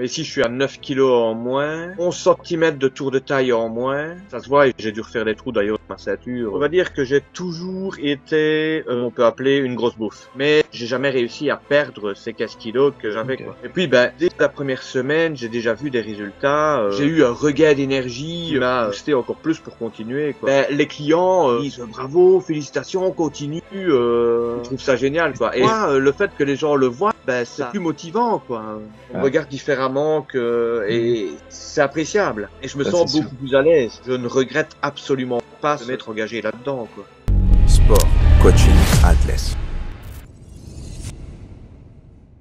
Mais ici, je suis à 9 kilos en moins, 11 cm de tour de taille en moins. Ça se voit, et j'ai dû refaire des trous d'ailleurs dans ma ceinture. On va dire que j'ai toujours été, on peut appeler une grosse bouffe. Mais j'ai jamais réussi à perdre ces 15 kilos que j'avais, quoi. Et puis, ben, dès la première semaine, j'ai déjà vu des résultats. J'ai eu un regain d'énergie qui m'a boosté encore plus pour continuer, quoi. Ben, les clients disent bravo, félicitations, continue. Ils trouvent ça génial, quoi. Et moi, le fait que les gens le voient, ben, c'est plus motivant, quoi. On me regarde différemment et c'est appréciable. Et je me sens beaucoup plus à l'aise. Je ne regrette absolument pas de m'être engagé là-dedans, quoi. Sport, coaching, Atlas.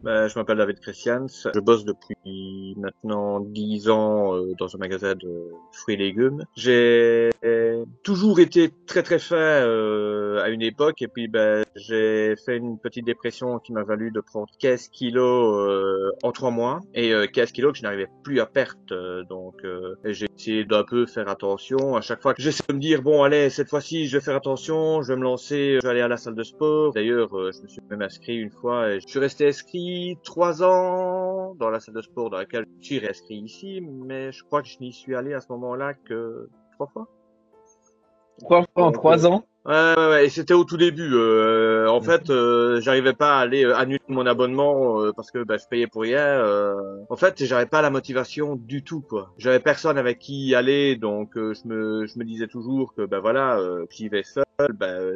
Ben, je m'appelle David Christians. Je bosse depuis maintenant 10 ans dans un magasin de fruits et légumes. J'ai toujours été très fin à une époque, et puis ben j'ai fait une petite dépression qui m'a valu de prendre 15 kilos en 3 mois, et 15 kilos que je n'arrivais plus à perdre. Donc j'ai essayé d'un peu faire attention. À chaque fois que j'essaie de me dire bon allez, cette fois-ci je vais faire attention, je vais me lancer, je vais aller à la salle de sport. D'ailleurs je me suis même inscrit une fois et je suis resté inscrit 3 ans dans la salle de sport dans laquelle je suis réinscrit ici, mais je crois que je n'y suis allé à ce moment-là que 3 fois. 3 fois en 3 ans? Ouais, et c'était au tout début. En fait, j'arrivais pas à aller annuler mon abonnement parce que je payais pour rien. En fait, j'avais pas la motivation du tout, quoi. J'avais personne avec qui y aller, donc je me disais toujours que voilà, j'y vais seul.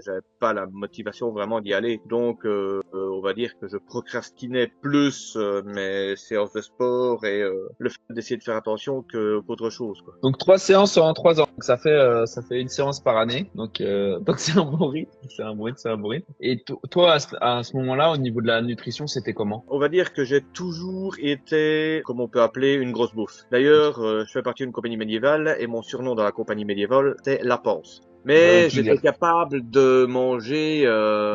J'avais pas la motivation vraiment d'y aller. Donc, on va dire que je procrastinais plus mes séances de sport et le fait d'essayer de faire attention qu'autre chose, quoi. Donc 3 séances en 3 ans. Donc ça fait une séance par année. Donc c'est un bon rythme. C'est un bon rythme. Et toi, à ce moment-là, au niveau de la nutrition, c'était comment? On va dire que j'ai toujours été, comme on peut appeler, une grosse bouffe. D'ailleurs, je fais partie d'une compagnie médiévale et mon surnom dans la compagnie médiévale, c'est La Panse. Mais j'étais capable de manger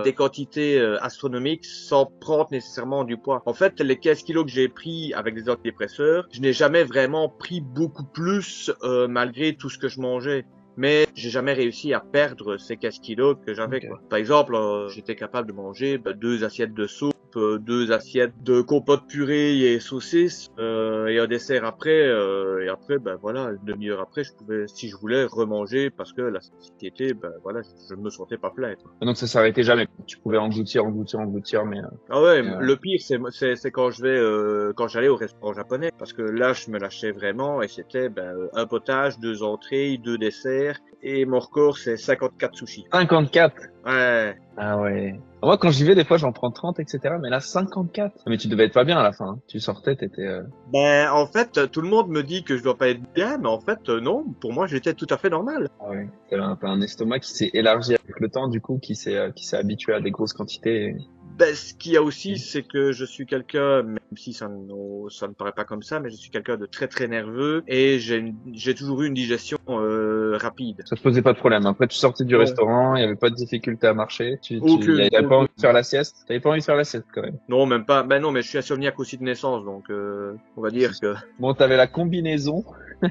des quantités astronomiques sans prendre nécessairement du poids. En fait, les 15 kilos que j'ai pris avec des antidépresseurs, je n'ai jamais vraiment pris beaucoup plus malgré tout ce que je mangeais. Mais j'ai jamais réussi à perdre ces 15 kilos que j'avais, quoi. Par exemple, j'étais capable de manger 2 assiettes de soupe, 2 assiettes de compote purée et saucisses, et un dessert après, et après, voilà, une demi-heure après, je pouvais, si je voulais, remanger parce que la satiété, voilà, je ne me sentais pas plein, quoi. Donc ça s'arrêtait jamais. Tu pouvais engloutir, mais Ah ouais, le pire, c'est quand quand j'allais au restaurant japonais, parce que là, je me lâchais vraiment, et c'était, un potage, 2 entrées, 2 desserts, et mon record, c'est 54 sushis. 54? Ouais. Ah ouais. Moi, quand j'y vais, des fois, j'en prends 30, etc. Mais là, 54. Mais tu devais être pas bien à la fin, hein. Tu sortais, t'étais... En fait, tout le monde me dit que je dois pas être bien, mais en fait, non. Pour moi, j'étais tout à fait normal. Ah ouais. T'as un estomac qui s'est élargi avec le temps, du coup, qui s'est habitué à des grosses quantités. Ce qu'il y a aussi, c'est que je suis quelqu'un, même si ça ne paraît pas comme ça, mais je suis quelqu'un de très nerveux et j'ai toujours eu une digestion rapide. Ça te posait pas de problème. Après, tu sortais du restaurant, il y avait pas de difficulté à marcher. T'avais pas envie de faire la sieste. T'avais pas envie de faire la sieste quand même. Non, même pas. Non, mais je suis insomniaque aussi de naissance, donc on va dire que. Bon, t'avais la combinaison,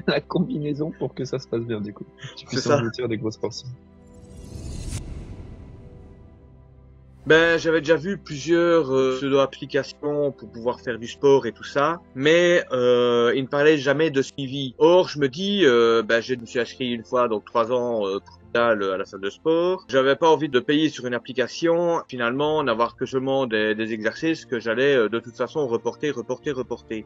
la combinaison pour que ça se passe bien du coup. Tu puisses engloutir des grosses portions. J'avais déjà vu plusieurs pseudo-applications pour pouvoir faire du sport et tout ça, mais ils ne parlaient jamais de suivi. Or, je me dis, je me suis inscrit une fois, donc 3 ans à la salle de sport. J'avais pas envie de payer sur une application, finalement, n'avoir que seulement des exercices que j'allais de toute façon reporter.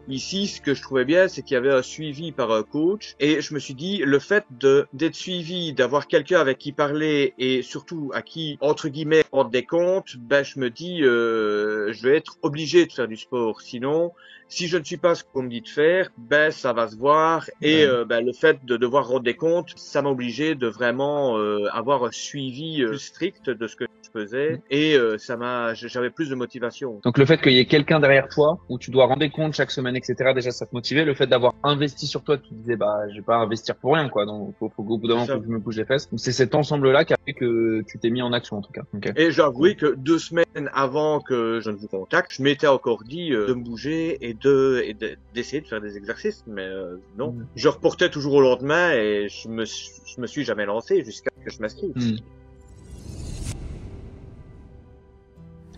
Ici, ce que je trouvais bien, c'est qu'il y avait un suivi par un coach, et je me suis dit, le fait d'être suivi, d'avoir quelqu'un avec qui parler, et surtout à qui, entre guillemets, rendre des comptes, je me dis, je vais être obligé de faire du sport. Sinon, si je ne suis pas ce qu'on me dit de faire, ça va se voir. Et le fait de devoir rendre des comptes, ça m'a obligé de vraiment avoir un suivi plus strict de ce que je faisais. Et j'avais plus de motivation. Donc le fait qu'il y ait quelqu'un derrière toi, où tu dois rendre des comptes chaque semaine, etc. Déjà, ça te motivait. Le fait d'avoir investi sur toi, tu te disais, je vais pas investir pour rien, quoi. Donc faut qu'au bout d'un moment, faut que je me bouge les fesses. Donc c'est cet ensemble-là qui a fait que tu t'es mis en action, en tout cas. Okay. Et j'avoue que 2 semaines avant que je ne vous contacte, je m'étais encore dit de me bouger et d'essayer de faire des exercices, mais non. Je reportais toujours au lendemain et je me suis jamais lancé jusqu'à ce que je m'inscrive.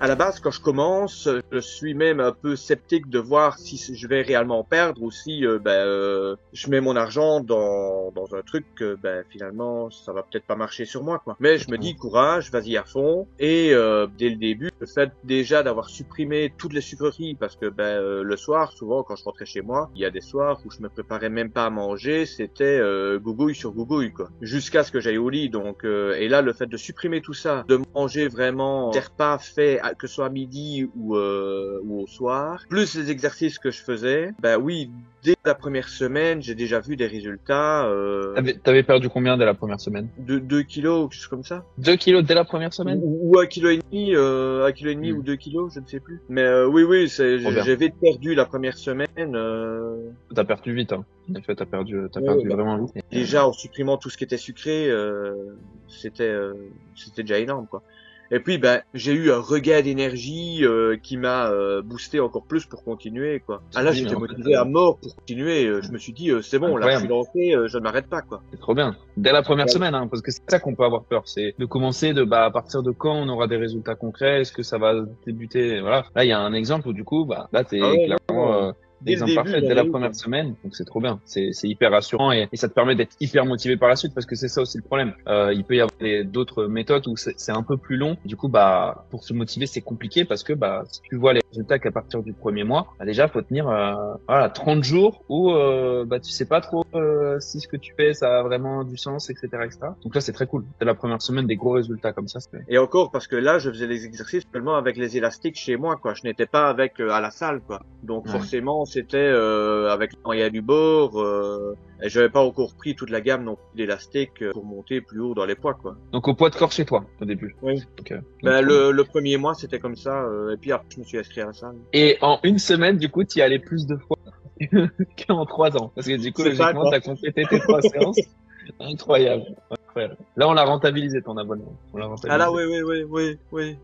À la base, quand je commence, je suis même un peu sceptique de voir si je vais réellement perdre ou si je mets mon argent dans un truc que finalement ça va peut-être pas marcher sur moi, quoi. Mais je me dis courage, vas-y à fond. Et dès le début, le fait déjà d'avoir supprimé toutes les sucreries, parce que le soir, souvent quand je rentrais chez moi, il y a des soirs où je me préparais même pas à manger, c'était gougouille sur gougouille, quoi, jusqu'à ce que j'aille au lit. Donc et là, le fait de supprimer tout ça, de manger vraiment des repas faits, que ce soit à midi ou au soir, plus les exercices que je faisais, oui, dès la première semaine, j'ai déjà vu des résultats. T'avais perdu combien dès la première semaine? De 2 kilos, quelque chose comme ça. 2 kilos dès la première semaine? Ou 1,5 kg, 1,5 kg ou 2 kilos, je ne sais plus. Mais oui, j'ai vite perdu la première semaine. T'as perdu vite, hein. En effet, t'as perdu vraiment vite. Déjà, en supprimant tout ce qui était sucré, c'était déjà énorme, quoi. Et puis, j'ai eu un regain d'énergie qui m'a boosté encore plus pour continuer, quoi. Là, j'étais motivé à mort pour continuer. Je me suis dit, c'est bon, là, je suis lancé, je ne m'arrête pas, quoi. C'est trop bien. Dès la première semaine, hein, parce que c'est ça qu'on peut avoir peur, c'est de commencer à partir de quand on aura des résultats concrets, est-ce que ça va débuter, voilà. Là, il y a un exemple où du coup, là, t'es clairement exemple parfait dès la première semaine, donc c'est trop bien, c'est hyper rassurant et ça te permet d'être hyper motivé par la suite parce que c'est ça aussi le problème. Il peut y avoir d'autres méthodes où c'est un peu plus long. Du coup, pour se motiver, c'est compliqué parce que si tu vois les résultats qu'à partir du premier mois, déjà faut tenir 30 jours où tu sais pas trop si ce que tu fais ça a vraiment du sens, etc., etc. Donc là, c'est très cool. Dès la première semaine, des gros résultats comme ça. Et encore parce que là, je faisais les exercices seulement avec les élastiques chez moi, quoi. Je n'étais pas avec à la salle, quoi. Donc forcément, c'était avec l'Ariat du bord et j'avais pas encore pris toute la gamme non plus d'élastiques pour monter plus haut dans les poids, quoi. Donc au poids de corps chez toi au début. Oui. Okay. Le premier mois c'était comme ça et puis après je me suis inscrit à la salle. Et en une semaine du coup tu y allais plus de fois qu'en 3 ans parce que du coup logiquement t'as complété tes 3 séances. Incroyable. Là on l'a rentabilisé ton abonnement. Ah là oui.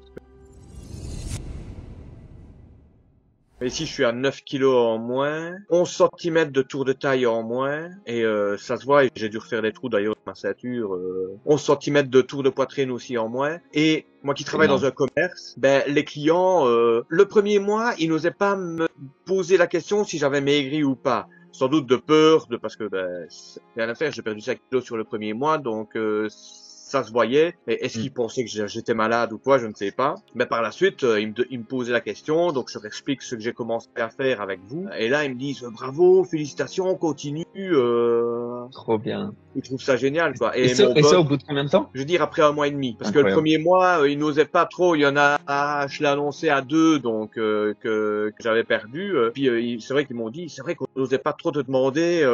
Ici, je suis à 9 kilos en moins, 11 cm de tour de taille en moins, et ça se voit, et j'ai dû refaire des trous d'ailleurs dans ma ceinture, 11 cm de tour de poitrine aussi en moins, et moi qui travaille dans un commerce, les clients, le premier mois, ils n'osaient pas me poser la question si j'avais maigri ou pas. Sans doute de peur, parce que rien à faire, j'ai perdu 5 kilos sur le premier mois, donc ça se voyait. Et est-ce qu'ils pensaient que j'étais malade ou quoi, je ne sais pas. Mais par la suite, ils me posaient la question, donc je leur explique ce que j'ai commencé à faire avec vous. Et là, ils me disent bravo, félicitations, continue. Trop bien. Ils trouvent ça génial, quoi. Et ça au bout de combien de temps? Je veux dire après 1 mois et demi. Parce que le premier mois, ils n'osaient pas trop. Il y en a, je l'ai annoncé à 2, donc que j'avais perdu. Puis c'est vrai qu'ils m'ont dit, c'est vrai qu'on n'osait pas trop te demander.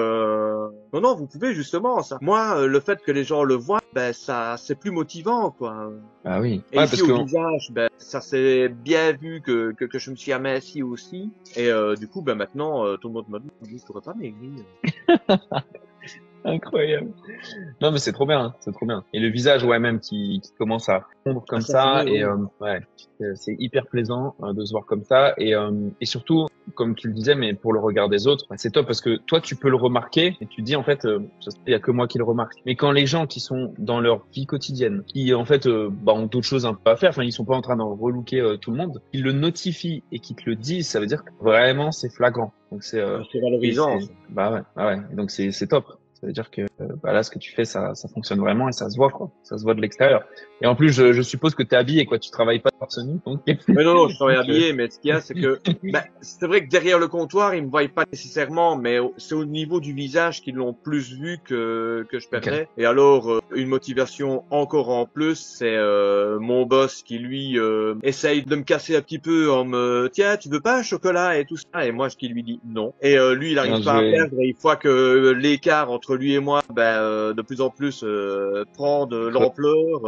Non, vous pouvez justement ça. Moi, le fait que les gens le voient, ça c'est plus motivant, quoi. Ah oui. Et ici au visage, ça s'est bien vu que je me suis aminci aussi. Et du coup, maintenant, tout le monde me dit, tu pourrais pas maigrir. Incroyable. Non, mais c'est trop bien, c'est trop bien. Et le visage, même, qui commence à fondre comme ça. Et c'est hyper plaisant de se voir comme ça. Et surtout, comme tu le disais, mais pour le regard des autres, c'est top parce que toi, tu peux le remarquer et tu dis, en fait, il y a que moi qui le remarque. Mais quand les gens qui sont dans leur vie quotidienne, qui, en fait, ont d'autres choses un peu à faire, enfin, ils sont pas en train d'en relooker tout le monde, ils le notifient et qu'ils te le disent, ça veut dire que vraiment, c'est flagrant. Donc, c'est valorisant. Ouais. Donc, c'est top. Ça veut dire que là, ce que tu fais, ça fonctionne vraiment et ça se voit, quoi. Ça se voit de l'extérieur. Et en plus, je suppose que t'es habillé, quoi. Tu travailles pas torse nu. Donc... Mais non, je travaille habillé. Mais ce qu'il y a, c'est que c'est vrai que derrière le comptoir, ils me voient pas nécessairement, mais c'est au niveau du visage qu'ils l'ont plus vu que je perdais. Okay. Et alors, une motivation encore en plus, c'est mon boss qui lui essaye de me casser un petit peu en me tiens, tu veux pas un chocolat et tout ça. Et moi, qui lui dis non. Et lui, il arrive pas à perdre. Et il faut que l'écart entre lui et moi, de plus en plus prend de l'ampleur.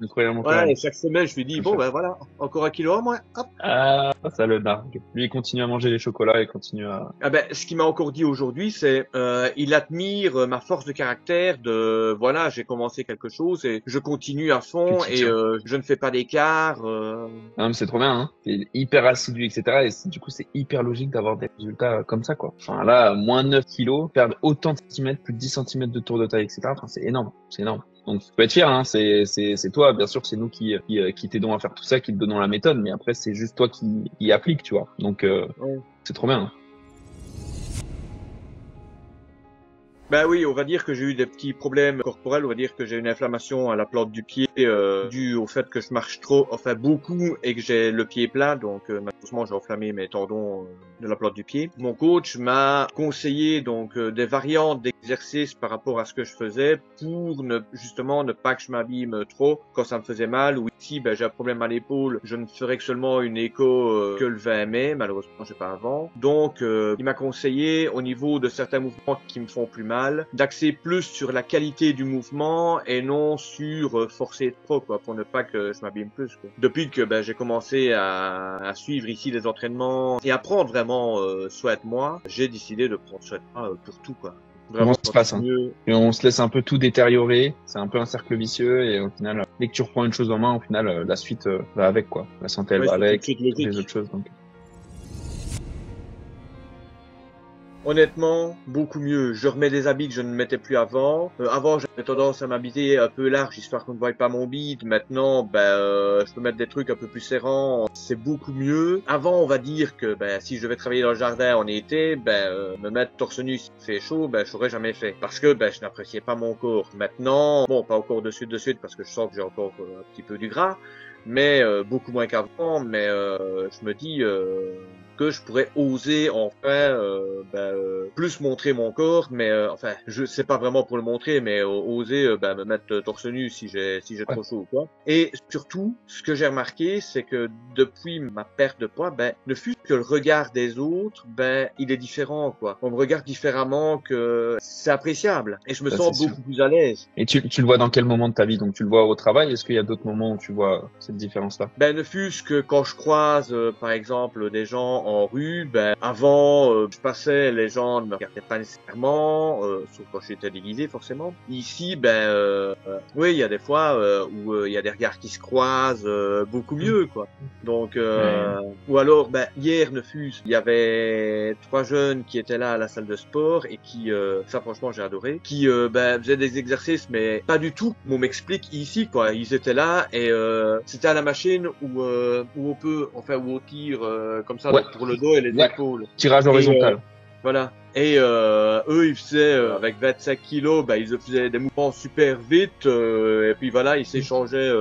Incroyable. Et chaque semaine, je lui dis bon, voilà, encore 1 kilo en moins. Hop. Ah, ça le nargue. Lui, il continue à manger les chocolats et continue à. Ce qu'il m'a encore dit aujourd'hui, c'est il admire ma force de caractère. De voilà, j'ai commencé quelque chose et je continue à fond et je ne fais pas d'écart. Non, mais c'est trop bien. Hein. T'es hyper assidu, etc. Et du coup, c'est hyper logique d'avoir des résultats comme ça, quoi. Enfin là, moins 9 kilos, perdre autant de centimètres, plus de 10 cm de tour de taille, etc. Enfin, c'est énorme, c'est énorme. Donc, tu peux être fier, hein, c'est toi, bien sûr, c'est nous qui t'aidons à faire tout ça, qui te donnons la méthode, mais après, c'est juste toi qui applique, tu vois. Donc, Ouais. c'est trop bien. Hein. Ben oui, on va dire que j'ai eu des petits problèmes corporels, on va dire que j'ai une inflammation à la plante du pied due au fait que je marche beaucoup et que j'ai le pied plat, donc malheureusement j'ai enflammé mes tendons de la plante du pied. Mon coach m'a conseillé donc des variantes d'exercices par rapport à ce que je faisais pour justement ne pas que je m'abîme trop quand ça me faisait mal, ou ici j'ai un problème à l'épaule, je ne ferai que seulement une écho que le 20 mai, malheureusement j'ai pas avant. Donc il m'a conseillé au niveau de certains mouvements qui me font plus mal, d'axer plus sur la qualité du mouvement et non sur forcer trop, quoi, pour ne pas que je m'abîme plus, quoi. Depuis que j'ai commencé à suivre ici les entraînements et à prendre vraiment soin de moi, j'ai décidé de prendre soin de moi pour tout, quoi. Vraiment, Comment ça se passe, hein. Et on se laisse un peu tout détériorer, c'est un peu un cercle vicieux, et au final, dès que tu reprends une chose en main, au final, la suite va avec, quoi. La santé, elle va avec, toutes les autres choses, donc. Honnêtement, beaucoup mieux. Je remets des habits que je ne mettais plus avant. Avant, j'avais tendance à m'habiller un peu large, histoire qu'on ne voie pas mon bide. Maintenant, je peux mettre des trucs un peu plus serrants. C'est beaucoup mieux. Avant, on va dire que si je vais travailler dans le jardin en été, me mettre torse nu s'il fait chaud, je l'aurais jamais fait. Parce que je n'appréciais pas mon corps. Maintenant, bon, pas encore de suite, parce que je sens que j'ai encore un petit peu du gras. Mais beaucoup moins qu'avant. Mais je me dis que je pourrais oser enfin plus montrer mon corps, mais je sais pas vraiment pour le montrer, mais oser me mettre torse nu si j'ai trop chaud ou quoi. Et surtout, ce que j'ai remarqué, c'est que depuis ma perte de poids, ne fût-ce que le regard des autres, il est différent, quoi. On me regarde différemment, que c'est appréciable et je me sens beaucoup plus à l'aise. Et tu le vois dans quel moment de ta vie? Donc tu le vois au travail? Est-ce qu'il y a d'autres moments où tu vois cette différence-là? Ne fût-ce que quand je croise par exemple des gens en rue, avant je passais, les gens ne me regardaient pas nécessairement, sauf quand j'étais déguisé forcément. Ici, oui, il y a des fois où il y a des regards qui se croisent beaucoup mieux, quoi. Donc ou alors hier ne fût-ce, il y avait 3 jeunes qui étaient là à la salle de sport et qui ça franchement j'ai adoré, qui faisaient des exercices mais pas du tout on m'explique ici, quoi. Ils étaient là et c'était à la machine où on peut où on tire comme ça, donc pour le dos et les épaules. Tirage horizontal. Voilà. Et eux, ils faisaient avec 25 kilos, ils faisaient des mouvements super vite, et puis voilà, ils s'échangeaient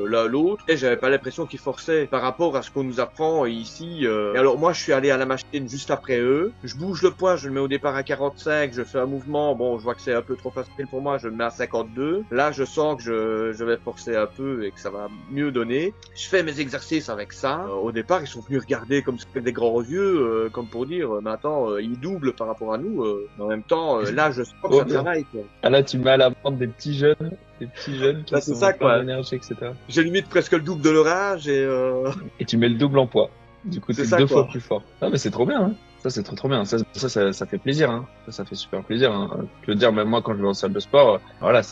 l'un l'autre. Et j'avais pas l'impression qu'ils forçaient par rapport à ce qu'on nous apprend ici. Et alors moi, je suis allé à la machine juste après eux. Je bouge le poids, je le mets au départ à 45, je fais un mouvement. Bon, je vois que c'est un peu trop facile pour moi, je le mets à 52. Là, je sens que je vais forcer un peu et que ça va mieux donner. Je fais mes exercices avec ça. Au départ, ils sont venus regarder comme ça avec des grands yeux, comme pour dire, mais attends, ils doublent par rapport à nous, mais en même temps, là, je sens que ça travaille, quoi. Ah là, tu mets à la vente des petits jeunes qui sont plein d'énergie, etc. J'ai limite presque le double de leur âge et tu mets le double en poids. Du coup, c'est 2 fois plus fort. Ah, mais c'est trop bien, hein. Ça, c'est trop bien. Ça fait plaisir, hein. Ça fait super plaisir, hein. Je veux dire, même moi, quand je vais en salle de sport, voilà,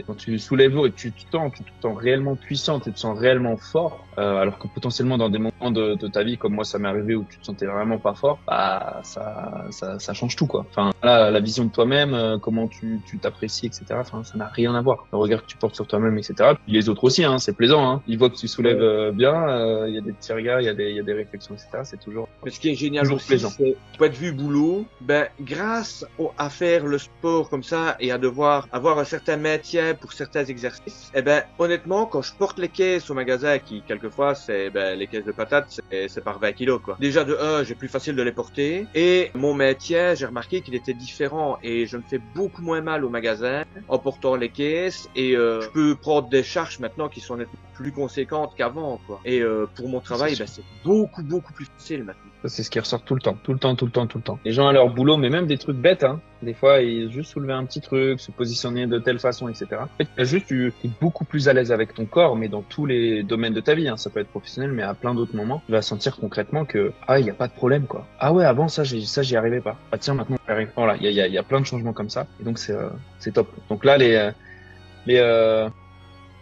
quand tu soulèves l'eau et tu te sens réellement puissant, tu te sens réellement fort, alors que potentiellement dans des moments de ta vie, comme moi, ça m'est arrivé où tu te sentais vraiment pas fort, ça change tout, quoi. Enfin, là, la vision de toi-même, comment tu t'apprécies, etc. Enfin, ça n'a rien à voir. Le regard que tu portes sur toi-même, etc. Puis les autres aussi, hein. C'est plaisant, hein. Ils voient que tu soulèves bien, il y a des petits regards, il y a des réflexions, etc. C'est toujours. Mais ce qui est génial aussi, c'est point de vue boulot, grâce à faire le sport comme ça et à devoir avoir un certain maintien pour certains exercices, honnêtement, quand je porte les caisses au magasin, qui quelquefois c'est les caisses de patates, c'est par 20 kilos, quoi. Déjà de 1, j'ai plus facile de les porter, et mon maintien, j'ai remarqué qu'il était différent et je me fais beaucoup moins mal au magasin en portant les caisses, et je peux prendre des charges maintenant qui sont nettement plus conséquentes qu'avant, quoi. Et pour mon travail, c'est beaucoup plus facile maintenant. Ça, c'est ce qui ressort tout le temps. Les gens à leur boulot, mais même des trucs bêtes, hein. Des fois, ils juste soulever un petit truc, se positionner de telle façon, etc. En fait, tu es beaucoup plus à l'aise avec ton corps, mais dans tous les domaines de ta vie, hein. Ça peut être professionnel, mais à plein d'autres moments, tu vas sentir concrètement que, il y a pas de problème, quoi. Ah ouais, avant, j'y arrivais pas. Ah tiens, maintenant, j'y arrive. Voilà, il y a plein de changements comme ça. Et donc, c'est top. Donc là,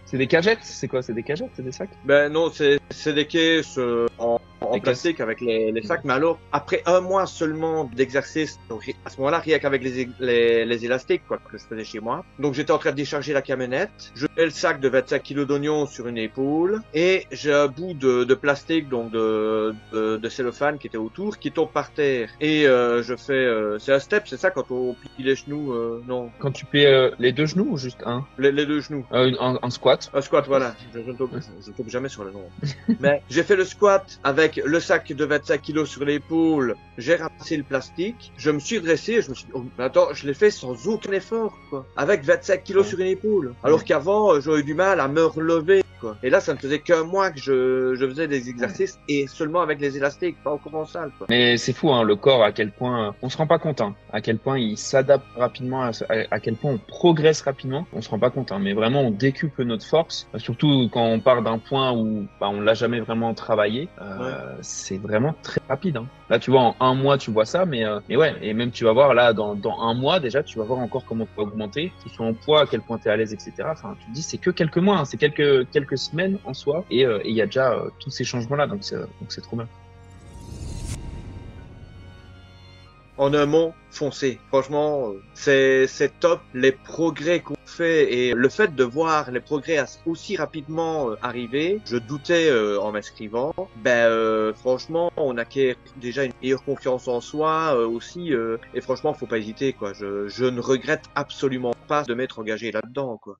c'est des cagettes? C'est quoi? C'est des cagettes? C'est des sacs? Non, c'est des caisses en en plastique avec les sacs. Mais alors, après un mois seulement d'exercice, donc à ce moment-là, rien qu'avec les élastiques, quoi, que je faisais chez moi. Donc, j'étais en train de décharger la camionnette. Je mets le sac de 25 kilos d'oignons sur une épaule et j'ai un bout de plastique, donc de cellophane qui était autour, qui tombe par terre. Et je fais, c'est un step, c'est ça quand on plie les genoux, non? Quand tu plies les deux genoux ou juste un? Les deux genoux. Un squat. Un squat, voilà. Je ne tombe jamais sur le nom. Mais j'ai fait le squat avec le sac de 25 kilos sur l'épaule. J'ai ramassé le plastique. Je me suis dressé. Je me suis dit, oh, attends, je l'ai fait sans aucun effort, quoi. Avec 25 kilos sur une épaule. Alors qu'avant, j'aurais eu du mal à me relever, quoi. Et là, ça ne faisait qu'un mois que je faisais des exercices et seulement avec les élastiques, pas encore en salle, quoi. Mais c'est fou, hein, le corps, à quel point, on se rend pas compte, hein, à quel point il s'adapte rapidement, à quel point on progresse rapidement. On se rend pas compte, hein, mais vraiment, on décuple notre force, surtout quand on part d'un point où on l'a jamais vraiment travaillé. C'est vraiment très rapide, hein. Là, tu vois, en un mois, tu vois ça, mais ouais, et même tu vas voir là, dans un mois déjà, tu vas voir encore comment tu vas augmenter, que ce soit en poids, à quel point tu es à l'aise, etc. Enfin, tu te dis, c'est que quelques mois, hein, c'est quelques semaines en soi, et il y a déjà tous ces changements-là, donc c'est trop bien. En un mot, foncez. Franchement, c'est top. Les progrès qu'on fait et le fait de voir les progrès aussi rapidement arriver, je doutais en m'inscrivant. Franchement, on acquiert déjà une meilleure confiance en soi aussi. Et franchement, faut pas hésiter, quoi. Je ne regrette absolument pas de m'être engagé là-dedans, quoi.